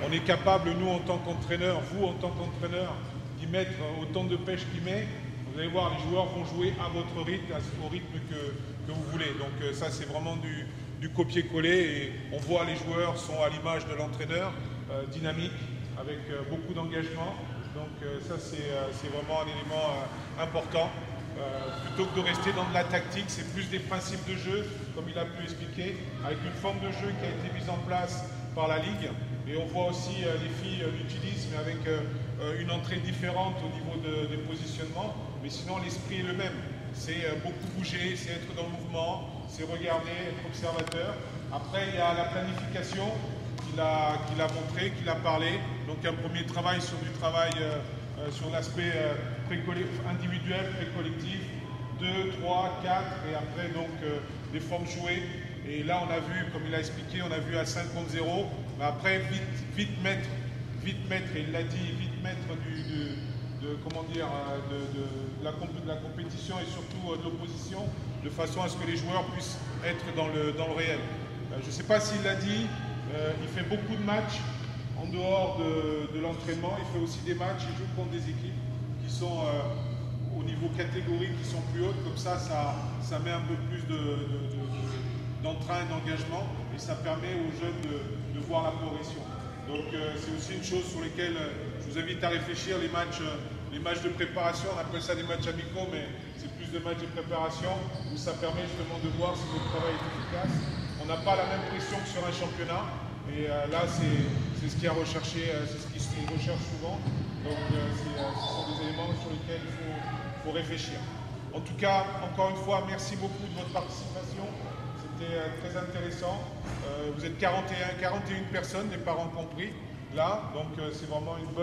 on est capable, nous en tant qu'entraîneurs, vous en tant qu'entraîneur, d'y mettre autant de pêche qu'il met, vous allez voir, les joueurs vont jouer à votre rythme, au rythme que vous voulez. Donc ça, c'est vraiment du copier-coller. Et on voit les joueurs sont à l'image de l'entraîneur, dynamique, avec beaucoup d'engagement. Donc ça, c'est vraiment un élément important. Plutôt que de rester dans de la tactique, c'est plus des principes de jeu, comme il a pu expliquer, avec une forme de jeu qui a été mise en place par la Ligue. Et on voit aussi les filles l'utilisent, mais avec une entrée différente au niveau des positionnements. Mais sinon, l'esprit est le même. C'est beaucoup bouger, c'est être dans le mouvement, c'est regarder, être observateur. Après, il y a la planification qu'il a montré, qu'il a parlé. Donc un premier travail sur sur l'aspect individuel, pré-collectif, 2, 3, 4, et après donc des formes jouées. Et là, on a vu, comme il a expliqué, on a vu à 5 contre 0. Mais après, vite mettre, et il l'a dit, vite mettre de la compétition et surtout de l'opposition, de façon à ce que les joueurs puissent être dans le réel. Je ne sais pas s'il l'a dit, il fait beaucoup de matchs en dehors de l'entraînement. Il fait aussi des matchs, il joue contre des équipes qui sont au niveau catégorie, qui sont plus hautes. Comme ça met un peu plus d'entrain et d'engagement, et ça permet aux jeunes de voir la progression. Donc c'est aussi une chose sur laquelle je vous invite à réfléchir, les matchs de préparation. On appelle ça des matchs amicaux, mais c'est plus de matchs de préparation où ça permet justement de voir si votre travail est efficace. On n'a pas la même pression que sur un championnat, et là c'est ce qui est recherché, c'est ce qui se recherche souvent. Donc ce sont des éléments sur lesquels il faut réfléchir. En tout cas, encore une fois, merci beaucoup de votre participation. C'était très intéressant. Vous êtes 41 personnes, les parents compris, là. Donc c'est vraiment une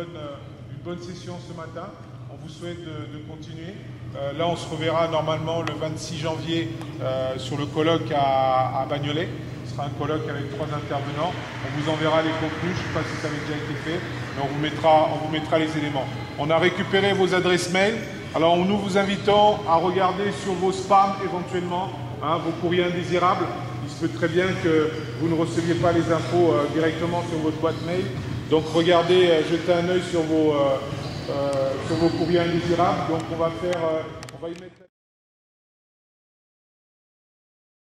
bonne session ce matin. On vous souhaite de continuer. Là, on se reverra normalement le 26 janvier sur le colloque à Bagnolet. Ce sera un colloque avec 3 intervenants. On vous enverra les contenus. Je ne sais pas si ça avait déjà été fait, mais on vous mettra les éléments. On a récupéré vos adresses mail. Alors nous vous invitons à regarder sur vos spams éventuellement, vos courriers indésirables. Il se peut très bien que vous ne receviez pas les infos directement sur votre boîte mail. Donc regardez, jetez un œil sur vos courriers indésirables. Donc on va y mettre...